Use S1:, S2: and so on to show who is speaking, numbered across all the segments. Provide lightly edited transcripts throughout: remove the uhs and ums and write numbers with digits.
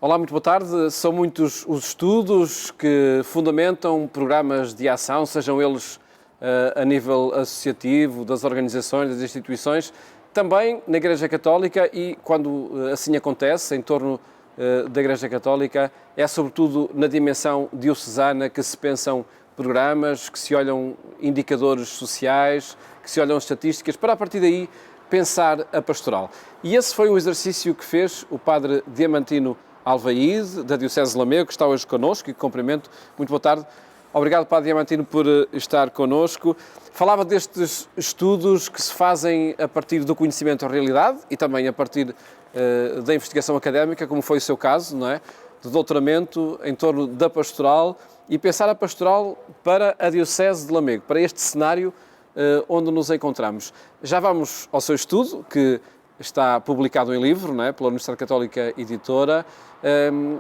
S1: Olá, muito boa tarde. São muitos os estudos que fundamentam programas de ação, sejam eles a nível associativo, das organizações, das instituições, também na Igreja Católica e, quando assim acontece, em torno da Igreja Católica, é sobretudo na dimensão diocesana que se pensam programas, que se olham indicadores sociais, que se olham estatísticas, para a partir daí pensar a pastoral. E esse foi o exercício que fez o padre Diamantino Alvaíde, da Diocese de Lamego, que está hoje connosco e que cumprimento. Muito boa tarde. Obrigado, padre Diamantino, por estar connosco. Falava destes estudos que se fazem a partir do conhecimento da realidade e também a partir da investigação académica, como foi o seu caso, não é? De doutoramento em torno da pastoral e pensar a pastoral para a Diocese de Lamego, para este cenário onde nos encontramos. Já vamos ao seu estudo, que está publicado em livro, não é? Pela Universidade Católica Editora,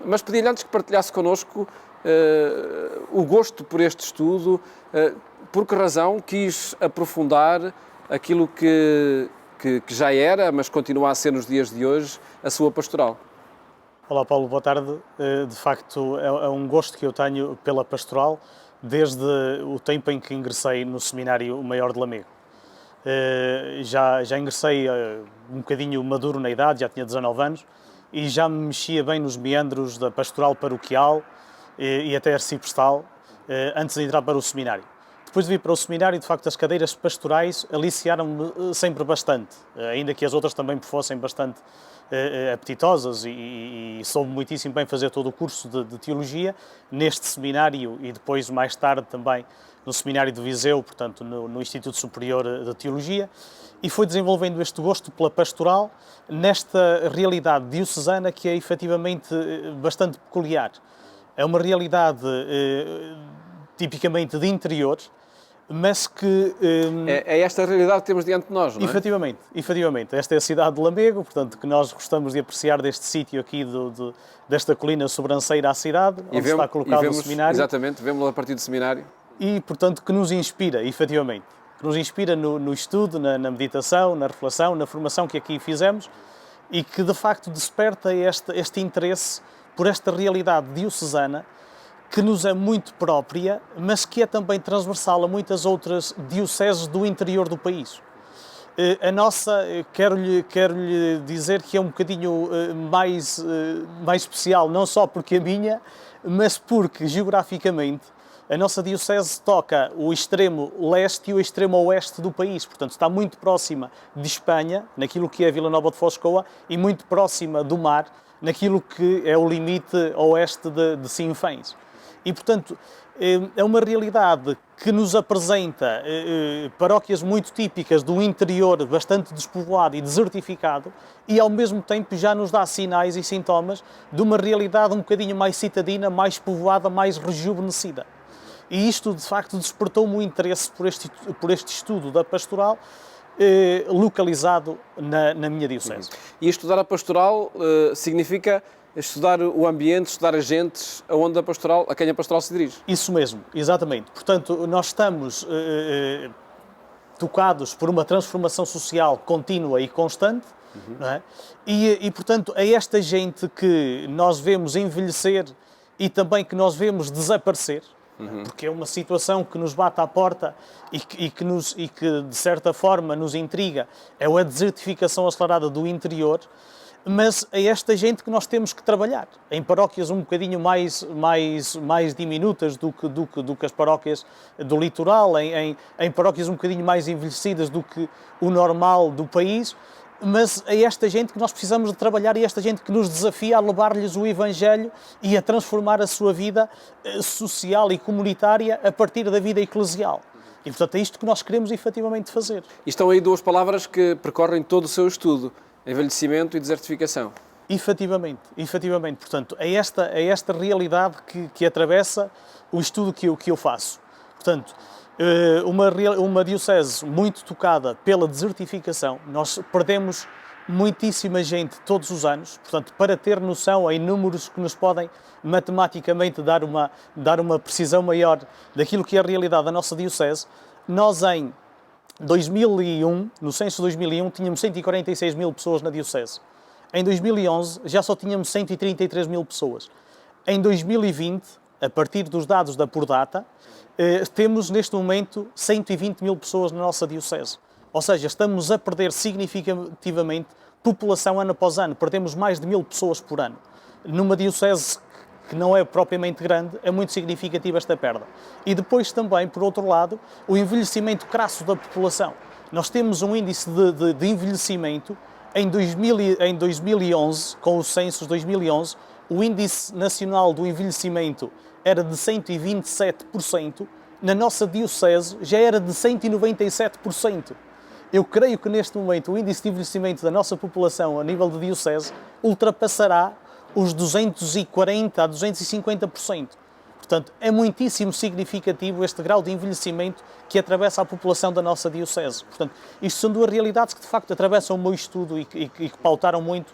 S1: mas pedi-lhe antes que partilhasse connosco o gosto por este estudo, por que razão quis aprofundar aquilo que já era, mas continua a ser nos dias de hoje, a sua pastoral.
S2: Olá Paulo, boa tarde. De facto é um gosto que eu tenho pela pastoral desde o tempo em que ingressei no Seminário Maior de Lamego. Já ingressei um bocadinho maduro na idade, já tinha 19 anos, e já me mexia bem nos meandros da pastoral paroquial e até arciprestal, antes de entrar para o seminário. Depois de vir para o seminário, de facto, as cadeiras pastorais aliciaram-me sempre bastante, ainda que as outras também fossem bastante apetitosas e soube muitíssimo bem fazer todo o curso de teologia, neste seminário e depois, mais tarde, também no Seminário de Viseu, portanto, no Instituto Superior de Teologia, e foi desenvolvendo este gosto pela pastoral nesta realidade diocesana que é efetivamente bastante peculiar. É uma realidade tipicamente de interior, mas que...
S1: É esta a realidade que temos diante de nós, não é?
S2: Efetivamente. Esta é a cidade de Lamego, portanto, que nós gostamos de apreciar deste sítio aqui, desta colina sobranceira à cidade, onde está colocado o seminário.
S1: Exatamente, vemos-lo a partir do seminário.
S2: E, portanto, que nos inspira, efetivamente. Que nos inspira no estudo, na meditação, na reflexão, na formação que aqui fizemos e que, de facto, desperta este interesse por esta realidade diocesana que nos é muito própria, mas que é também transversal a muitas outras dioceses do interior do país. A nossa, quero-lhe dizer que é um bocadinho mais especial, não só porque a minha, mas porque, geograficamente, a nossa diocese toca o extremo leste e o extremo oeste do país, portanto está muito próxima de Espanha, naquilo que é Vila Nova de Foscoa, e muito próxima do mar, naquilo que é o limite oeste de Sinfãs. E, portanto, é uma realidade que nos apresenta paróquias muito típicas do interior, bastante despovoado e desertificado, e ao mesmo tempo já nos dá sinais e sintomas de uma realidade um bocadinho mais citadina, mais povoada, mais rejuvenescida. E isto, de facto, despertou-me o interesse por este estudo da pastoral localizado na minha diocese.
S1: E estudar a pastoral significa estudar o ambiente, estudar agentes a quem a pastoral se dirige.
S2: Isso mesmo, exatamente. Portanto, nós estamos tocados por uma transformação social contínua e constante, não é? E, portanto, é esta gente que nós vemos envelhecer e também que nós vemos desaparecer, porque é uma situação que nos bate à porta e que, de certa forma, nos intriga. É a desertificação acelerada do interior, mas é esta gente que nós temos que trabalhar, em paróquias um bocadinho mais diminutas do que as paróquias do litoral, em paróquias um bocadinho mais envelhecidas do que o normal do país, mas é esta gente que nós precisamos de trabalhar e esta gente que nos desafia a levar-lhes o Evangelho e a transformar a sua vida social e comunitária a partir da vida eclesial. E, portanto, é isto que nós queremos efetivamente fazer.
S1: E estão aí duas palavras que percorrem todo o seu estudo: envelhecimento e desertificação.
S2: Efetivamente. Portanto, é esta realidade que atravessa o estudo que eu faço. Portanto, uma diocese muito tocada pela desertificação, nós perdemos muitíssima gente todos os anos, portanto, para ter noção, há números que nos podem matematicamente dar uma precisão maior daquilo que é a realidade da nossa diocese. Nós, em 2001, no censo de 2001, tínhamos 146 mil pessoas na diocese. Em 2011 já só tínhamos 133 mil pessoas. Em 2020, a partir dos dados da Pordata, temos neste momento 120 mil pessoas na nossa diocese. Ou seja, estamos a perder significativamente população ano após ano. Perdemos mais de 1000 pessoas por ano. Numa diocese que não é propriamente grande, é muito significativa esta perda. E depois também, por outro lado, o envelhecimento crasso da população. Nós temos um índice de envelhecimento em 2011, com os censos de 2011, o índice nacional do envelhecimento era de 127%, na nossa diocese já era de 197%. Eu creio que neste momento o índice de envelhecimento da nossa população a nível de diocese ultrapassará os 240% a 250%. Portanto, é muitíssimo significativo este grau de envelhecimento que atravessa a população da nossa diocese. Portanto, isto são duas realidades que de facto atravessam o meu estudo e que pautaram muito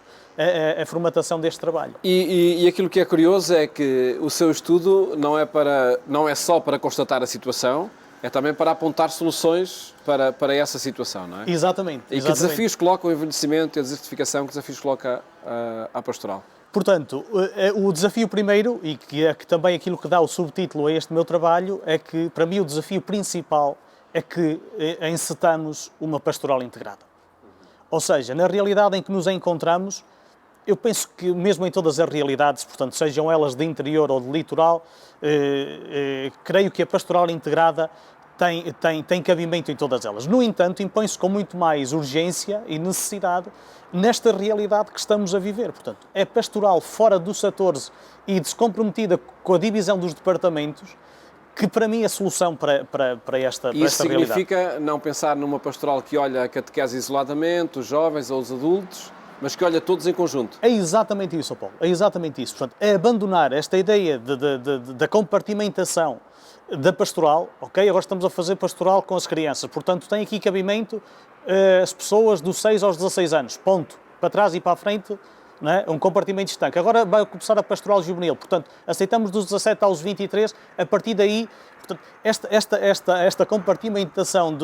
S2: a formatação deste trabalho.
S1: E aquilo que é curioso é que o seu estudo não é só para constatar a situação, é também para apontar soluções para essa situação, não é?
S2: Exatamente.
S1: E que desafios coloca o envelhecimento e a desertificação, que desafios coloca a pastoral? Portanto,
S2: o desafio primeiro, e que é também aquilo que dá o subtítulo a este meu trabalho, é que, para mim, o desafio principal é que encetamos uma pastoral integrada. Ou seja, na realidade em que nos encontramos, eu penso que mesmo em todas as realidades, portanto, sejam elas de interior ou de litoral, creio que a pastoral integrada tem cabimento em todas elas. No entanto, impõe-se com muito mais urgência e necessidade nesta realidade que estamos a viver. Portanto, é pastoral fora dos setores e descomprometida com a divisão dos departamentos que, para mim, é a solução para esta realidade.
S1: Isso significa não pensar numa pastoral que olha a catequese isoladamente, os jovens ou os adultos, mas que olha todos em conjunto.
S2: É exatamente isso, Paulo. É exatamente isso. Portanto, é abandonar esta ideia da compartimentação da pastoral. Ok, agora estamos a fazer pastoral com as crianças. Portanto, tem aqui cabimento as pessoas dos 6 aos 16 anos. Ponto. Para trás e para a frente, não é? Um compartimento estanque. Agora vai começar a pastoral juvenil. Portanto, aceitamos dos 17 aos 23. A partir daí, portanto, esta compartimentação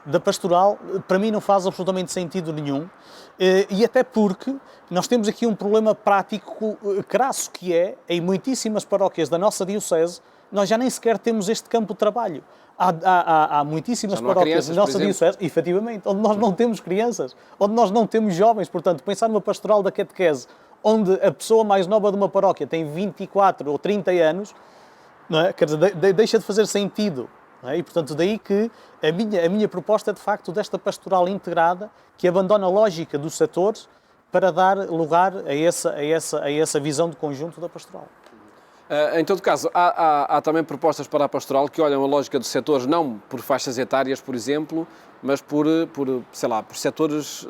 S2: da pastoral, para mim, não faz absolutamente sentido nenhum. E até porque nós temos aqui um problema prático crasso, que é, em muitíssimas paróquias da nossa diocese, nós já nem sequer temos este campo de trabalho. Há muitíssimas paróquias da nossa diocese, efetivamente, onde nós não temos crianças, onde nós não temos jovens. Portanto, pensar numa pastoral da catequese, onde a pessoa mais nova de uma paróquia tem 24 ou 30 anos, não é? Quer dizer, deixa de fazer sentido. Não é? E, portanto, daí que a minha proposta é, de facto, desta pastoral integrada, que abandona a lógica dos setores para dar lugar a essa visão de conjunto da pastoral.
S1: Em todo caso, há também propostas para a pastoral que olham a lógica dos setores não por faixas etárias, por exemplo, mas por setores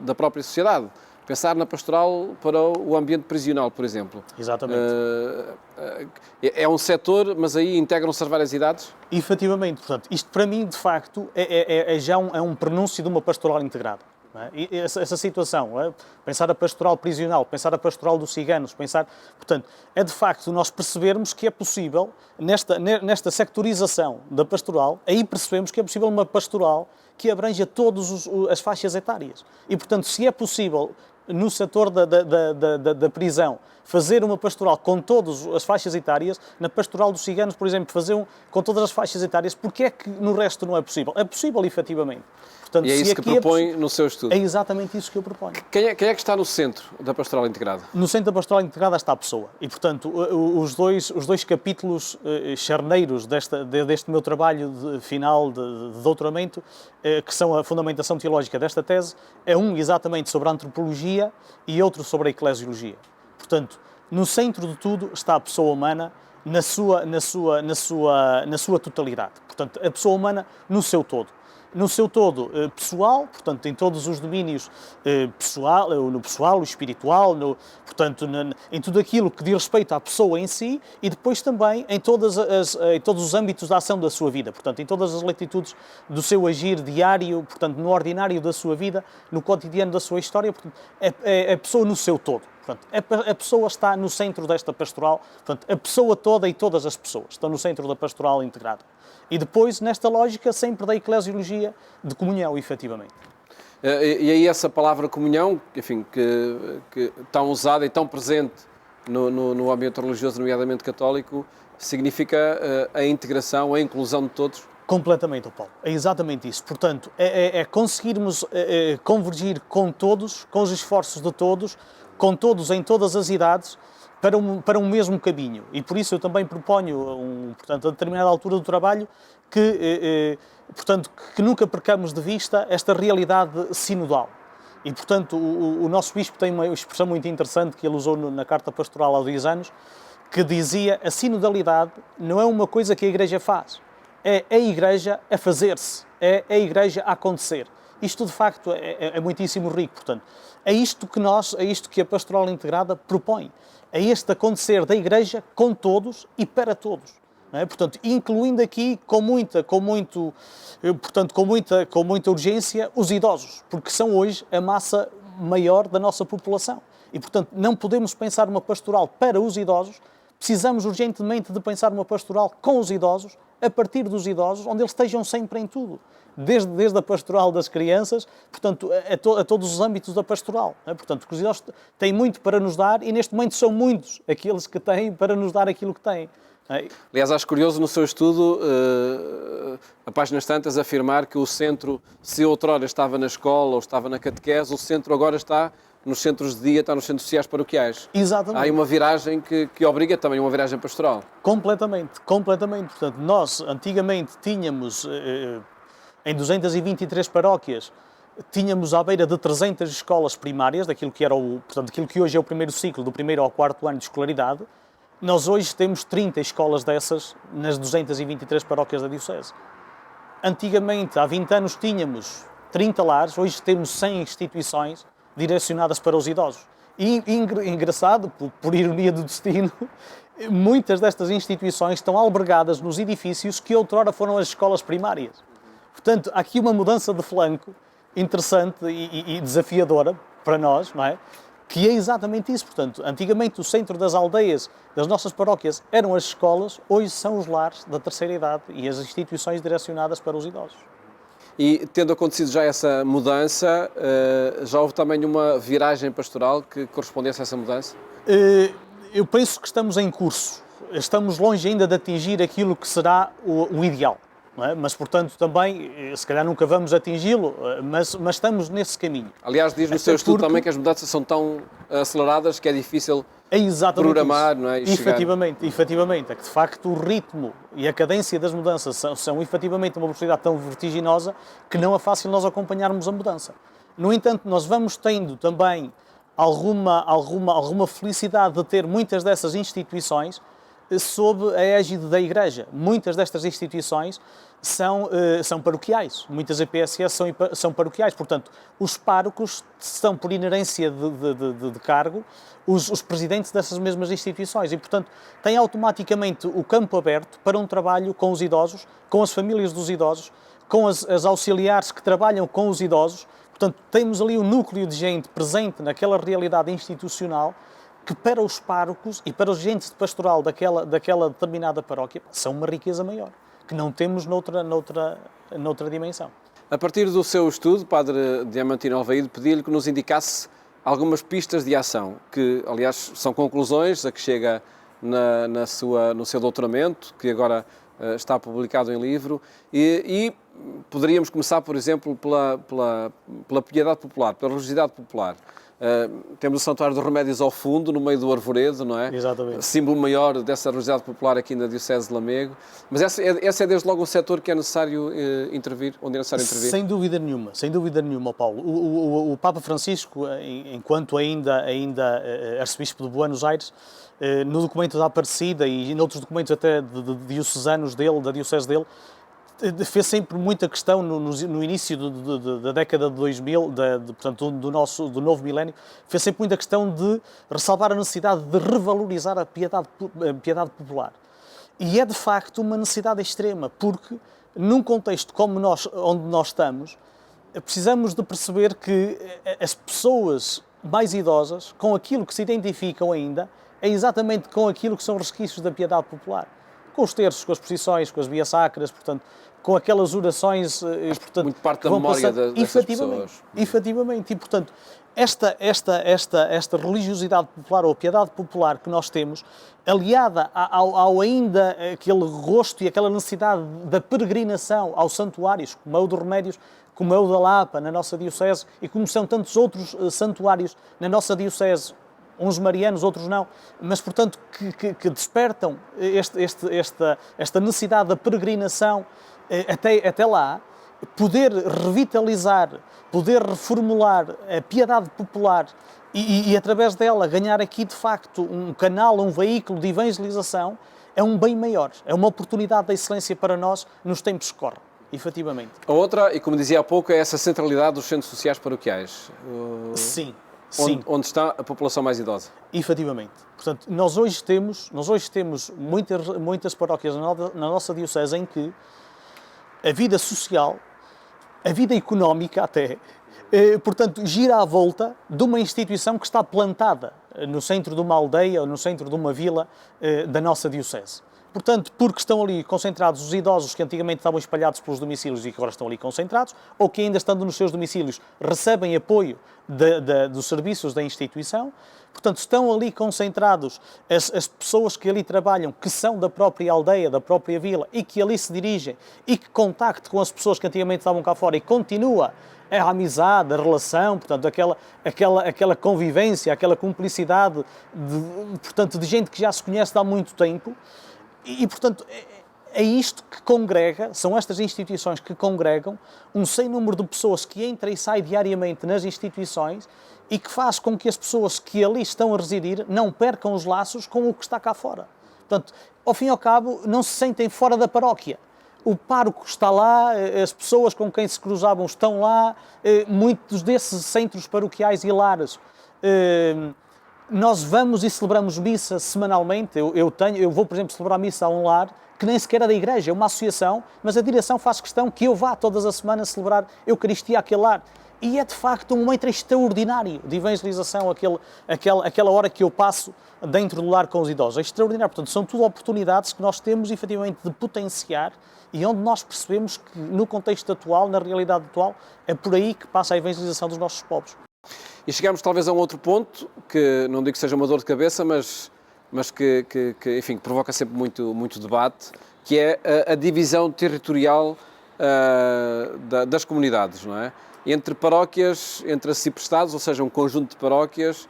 S1: da própria sociedade. Pensar na pastoral para o ambiente prisional, por exemplo.
S2: Exatamente.
S1: É um setor, mas aí integram-se as várias idades?
S2: Efetivamente. Portanto, isto para mim, de facto, já um prenúncio de uma pastoral integrada. É? E essa situação, pensar a pastoral prisional, pensar a pastoral dos ciganos, portanto, é de facto nós percebermos que é possível, nesta sectorização da pastoral, aí percebemos que é possível uma pastoral que abranja todas as faixas etárias. E, portanto, se é possível, no setor da prisão, fazer uma pastoral com todas as faixas etárias, na pastoral dos ciganos, por exemplo, fazer com todas as faixas etárias, porque é que no resto não é possível? É possível, efetivamente. Portanto,
S1: e é isso que propõe no seu estudo?
S2: É exatamente isso que eu proponho.
S1: Quem é que está no centro da pastoral integrada?
S2: No centro da pastoral integrada está a pessoa. E, portanto, os dois capítulos charneiros deste meu trabalho final de doutoramento, que são a fundamentação teológica desta tese, é um exatamente sobre a antropologia e outro sobre a eclesiologia. Portanto, no centro de tudo está a pessoa humana na sua totalidade. Portanto, a pessoa humana no seu todo. No seu todo pessoal, portanto, em todos os domínios no pessoal, no espiritual, portanto, em tudo aquilo que diz respeito à pessoa em si, e depois também em todos os âmbitos da ação da sua vida, portanto, em todas as latitudes do seu agir diário, portanto, no ordinário da sua vida, no cotidiano da sua história, portanto, é a pessoa no seu todo. Portanto, a pessoa está no centro desta pastoral, portanto, a pessoa toda e todas as pessoas estão no centro da pastoral integrada. E depois, nesta lógica, sempre da eclesiologia de comunhão, efetivamente.
S1: E aí essa palavra comunhão, enfim, que tão usada e tão presente no ambiente religioso, nomeadamente católico, significa a integração, a inclusão de todos?
S2: Completamente, Paulo. É exatamente isso. Portanto, é conseguirmos convergir com todos, com os esforços de todos, com todos em todas as idades, para um mesmo caminho. E por isso eu também proponho, portanto, a determinada altura do trabalho, que nunca percamos de vista esta realidade sinodal. E, portanto, o nosso bispo tem uma expressão muito interessante que ele usou na Carta Pastoral há 10 anos, que dizia: a sinodalidade não é uma coisa que a Igreja faz, é a Igreja a fazer-se, é a Igreja a acontecer. Isto, de facto, é muitíssimo rico. Portanto, é isto que a Pastoral Integrada propõe. É este acontecer da Igreja com todos e para todos. Não é? Portanto, incluindo aqui com muita urgência os idosos, porque são hoje a massa maior da nossa população. E, portanto, não podemos pensar uma pastoral para os idosos, precisamos urgentemente de pensar uma pastoral com os idosos, a partir dos idosos, onde eles estejam sempre em tudo. Desde a pastoral das crianças, portanto, a todos os âmbitos da pastoral. Não é? Portanto, porque os idosos têm muito para nos dar e, neste momento, são muitos aqueles que têm para nos dar aquilo que têm.
S1: Aliás, acho curioso no seu estudo, a páginas tantas, afirmar que o centro, se outrora estava na escola ou estava na catequese, o centro agora está nos centros de dia, está nos centros sociais paroquiais.
S2: Exatamente.
S1: Há aí uma viragem que obriga também uma viragem pastoral.
S2: Completamente. Portanto, nós antigamente tínhamos, em 223 paróquias, tínhamos à beira de 300 escolas primárias, daquilo que hoje é o primeiro ciclo, do primeiro ao quarto ano de escolaridade. Nós hoje temos 30 escolas dessas nas 223 paróquias da Diocese. Antigamente, há 20 anos, tínhamos 30 lares, hoje temos 100 instituições direcionadas para os idosos. E, engraçado, por ironia do destino, muitas destas instituições estão albergadas nos edifícios que outrora foram as escolas primárias. Portanto, há aqui uma mudança de flanco interessante e desafiadora para nós, não é? Que é exatamente isso. Portanto, antigamente o centro das aldeias, das nossas paróquias, eram as escolas, hoje são os lares da terceira idade e as instituições direcionadas para os idosos.
S1: E, tendo acontecido já essa mudança, já houve também uma viragem pastoral que correspondesse a essa mudança?
S2: Eu penso que estamos em curso. Estamos longe ainda de atingir aquilo que será o ideal. Não é? Mas, portanto, também, se calhar nunca vamos atingi-lo, mas estamos nesse caminho.
S1: Aliás, diz no seu estudo também que as mudanças são tão aceleradas que é difícil programar,
S2: isso.
S1: Não é?
S2: Efetivamente. É que, de facto, o ritmo e a cadência das mudanças são efetivamente uma velocidade tão vertiginosa que não é fácil nós acompanharmos a mudança. No entanto, nós vamos tendo também alguma felicidade de ter muitas dessas instituições sob a égide da Igreja. Muitas destas instituições são paroquiais. Muitas EPSS são paroquiais. Portanto, os párocos são, por inerência de cargo, os presidentes dessas mesmas instituições. E, portanto, têm automaticamente o campo aberto para um trabalho com os idosos, com as famílias dos idosos, com as auxiliares que trabalham com os idosos. Portanto, temos ali um núcleo de gente presente naquela realidade institucional que para os párocos e para os agentes de pastoral daquela determinada paróquia são uma riqueza maior, que não temos noutra dimensão.
S1: A partir do seu estudo, Padre Diamantino Alvaíde, pedi-lhe que nos indicasse algumas pistas de ação, que, aliás, são conclusões a que chega no seu doutoramento, que agora está publicado em livro, e poderíamos começar, por exemplo, pela piedade popular, pela religiosidade popular. Temos o Santuário dos Remédios ao fundo, no meio do arvoredo, não é?
S2: Exatamente.
S1: Símbolo maior dessa religiosidade popular aqui na Diocese de Lamego. Mas esse é desde logo um setor que é necessário intervir, onde é necessário intervir?
S2: Sem dúvida nenhuma, Paulo. O Papa Francisco, enquanto ainda arcebispo de Buenos Aires, no documento da Aparecida e noutros documentos até de diocesanos dele, da diocese dele, fez sempre muita questão no início da década de 2000, portanto, do novo milénio, fez sempre muita questão de ressalvar a necessidade de revalorizar a piedade popular. E é de facto uma necessidade extrema, porque num contexto como onde nós estamos, precisamos de perceber que as pessoas mais idosas, com aquilo que se identificam ainda, é exatamente com aquilo que são resquícios da piedade popular. Com os terços, com as procissões, com as vias sacras, portanto, com aquelas orações, portanto,
S1: muito parte da memória dessas pessoas.
S2: Efetivamente, e portanto, esta religiosidade popular ou piedade popular que nós temos, aliada ao ainda aquele rosto e aquela necessidade da peregrinação aos santuários, como é o do Remédios, como é o da Lapa, na nossa Diocese, e como são tantos outros santuários na nossa Diocese, uns marianos, outros não, mas, portanto, que despertam esta necessidade da peregrinação até lá, poder revitalizar, poder reformular a piedade popular e através dela ganhar aqui, de facto, um canal, um veículo de evangelização, é um bem maior, é uma oportunidade da excelência para nós nos tempos que correm, efetivamente.
S1: A outra, e como dizia há pouco, é essa centralidade dos centros sociais paroquiais.
S2: Sim.
S1: Onde está a população mais idosa.
S2: Efetivamente. Portanto, nós hoje temos muitas paróquias na nossa Diocese em que a vida social, a vida económica até, portanto, gira à volta de uma instituição que está plantada no centro de uma aldeia ou no centro de uma vila da nossa Diocese. Portanto, porque estão ali concentrados os idosos que antigamente estavam espalhados pelos domicílios e que agora estão ali concentrados, ou que ainda estando nos seus domicílios recebem apoio dos serviços da instituição. Portanto, estão ali concentrados as pessoas que ali trabalham, que são da própria aldeia, da própria vila, e que ali se dirigem, e que contactam com as pessoas que antigamente estavam cá fora, e continua a amizade, a relação, portanto, aquela convivência, aquela cumplicidade, de gente que já se conhece há muito tempo. E, portanto, é isto que congrega, são estas instituições que congregam um sem número de pessoas que entra e sai diariamente nas instituições e que faz com que as pessoas que ali estão a residir não percam os laços com o que está cá fora. Portanto, ao fim e ao cabo, não se sentem fora da paróquia. O pároco está lá, as pessoas com quem se cruzavam estão lá, muitos desses centros paroquiais e lares. Nós vamos e celebramos missa semanalmente. Eu vou, por exemplo, celebrar missa a um lar que nem sequer é da igreja, é uma associação, mas a direção faz questão que eu vá todas as semanas celebrar Eucaristia àquele lar. E é, de facto, um momento extraordinário de evangelização, aquela hora que eu passo dentro do lar com os idosos. É extraordinário. Portanto, são tudo oportunidades que nós temos, efetivamente, de potenciar e onde nós percebemos que, no contexto atual, na realidade atual, é por aí que passa a evangelização dos nossos povos.
S1: E chegamos talvez a um outro ponto, que não digo que seja uma dor de cabeça, mas que enfim, que provoca sempre muito debate, que é a divisão territorial das comunidades, não é? Entre paróquias, entre arciprestados, ou seja, um conjunto de paróquias,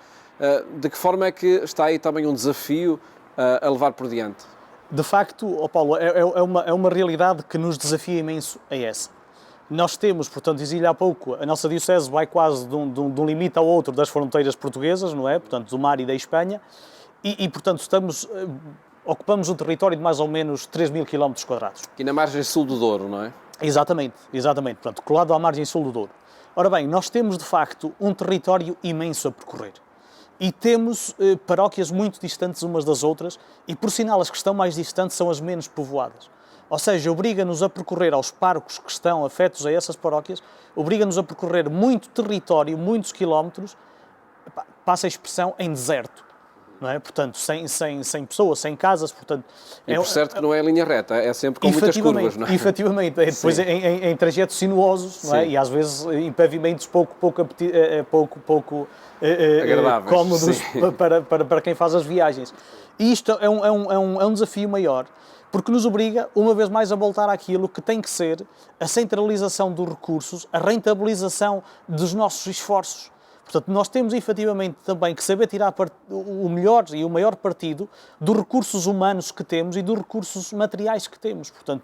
S1: de que forma é que está aí também um desafio a levar por diante?
S2: De facto, Paulo, é uma realidade que nos desafia imenso a essa. Nós temos, portanto, dizia-lhe há pouco, a nossa Diocese vai quase de um limite ao outro das fronteiras portuguesas, não é? Portanto, do mar e da Espanha, e portanto, ocupamos um território de mais ou menos 3.000 km².
S1: E na margem sul do Douro, não é?
S2: Exatamente. Portanto, colado à margem sul do Douro. Ora bem, nós temos, de facto, um território imenso a percorrer. E temos paróquias muito distantes umas das outras, e, por sinal, as que estão mais distantes são as menos povoadas. Ou seja, obriga-nos a percorrer aos párocos que estão afetos a essas paróquias, obriga-nos a percorrer muito território, muitos quilómetros, passa a expressão, em deserto. Não é? Portanto, sem pessoas, sem casas, portanto...
S1: E por certo que não é linha reta, é sempre com muitas curvas, não é?
S2: Efetivamente, depois em trajetos sinuosos, não é? E às vezes em pavimentos pouco
S1: agradáveis,
S2: cómodos para quem faz as viagens. E isto é um desafio maior, porque nos obriga, uma vez mais, a voltar àquilo que tem que ser a centralização dos recursos, a rentabilização dos nossos esforços. Portanto, nós temos efetivamente também que saber tirar o melhor e o maior partido dos recursos humanos que temos e dos recursos materiais que temos. Portanto,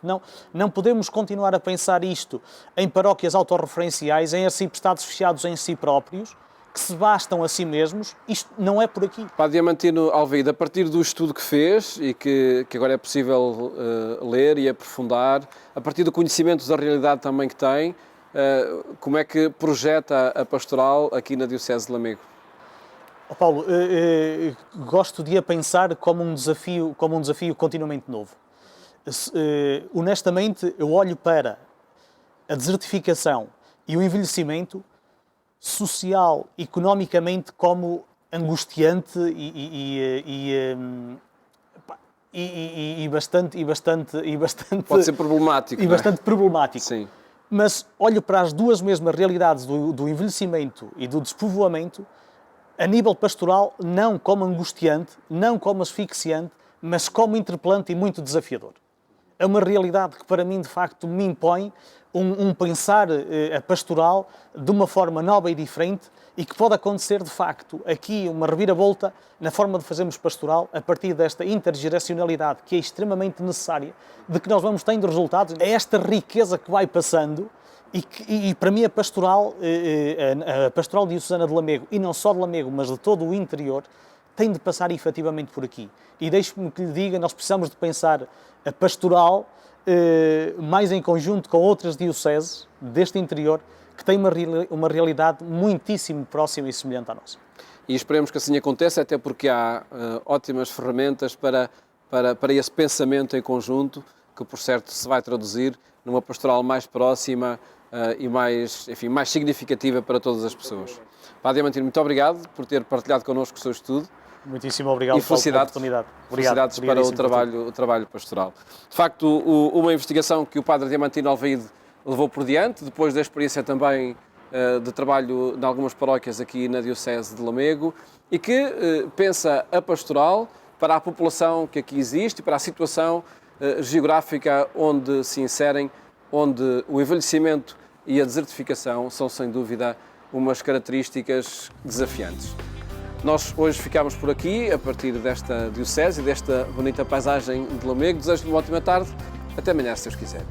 S2: não podemos continuar a pensar isto em paróquias autorreferenciais, em arciprestados fechados em si próprios, que se bastam a si mesmos. Isto não é por aqui.
S1: Padre Diamantino Alveide, a partir do estudo que fez e que agora é possível ler e aprofundar, a partir do conhecimento da realidade também que tem, como é que projeta a pastoral aqui na Diocese de Lamego?
S2: Paulo, gosto de a pensar como um desafio continuamente novo. Honestamente, eu olho para a desertificação e o envelhecimento social, economicamente, como angustiante e bastante
S1: Pode ser problemático.
S2: e
S1: não é?
S2: bastante problemático.
S1: Sim.
S2: Mas olho para as duas mesmas realidades do envelhecimento e do despovoamento, a nível pastoral, não como angustiante, não como asfixiante, mas como interpelante e muito desafiador. É uma realidade que, para mim, de facto, me impõe um pensar a pastoral de uma forma nova e diferente e que pode acontecer, de facto, aqui uma reviravolta na forma de fazermos pastoral a partir desta intergeracionalidade que é extremamente necessária, de que nós vamos tendo resultados. É esta riqueza que vai passando e para mim a pastoral diocesana de Lamego, e não só de Lamego, mas de todo o interior, tem de passar efetivamente por aqui. E deixe-me que lhe diga, nós precisamos de pensar a pastoral mais em conjunto com outras dioceses deste interior que têm uma realidade muitíssimo próxima e semelhante à nossa.
S1: E esperemos que assim aconteça, até porque há ótimas ferramentas para esse pensamento em conjunto, que por certo se vai traduzir numa pastoral mais próxima e mais significativa para todas as pessoas. Padre Diamantino, muito obrigado por ter partilhado connosco o seu estudo.
S2: Muitíssimo obrigado
S1: e
S2: pela oportunidade.
S1: Felicidades para o trabalho pastoral. De facto, uma investigação que o Padre Diamantino Alvaíde levou por diante, depois da experiência também de trabalho em algumas paróquias aqui na Diocese de Lamego, e que pensa a pastoral para a população que aqui existe e para a situação geográfica onde se inserem, onde o envelhecimento e a desertificação são, sem dúvida, umas características desafiantes. Nós hoje ficamos por aqui, a partir desta diocese e desta bonita paisagem de Lamego. Desejo-lhe uma ótima tarde. Até amanhã, se Deus quiser.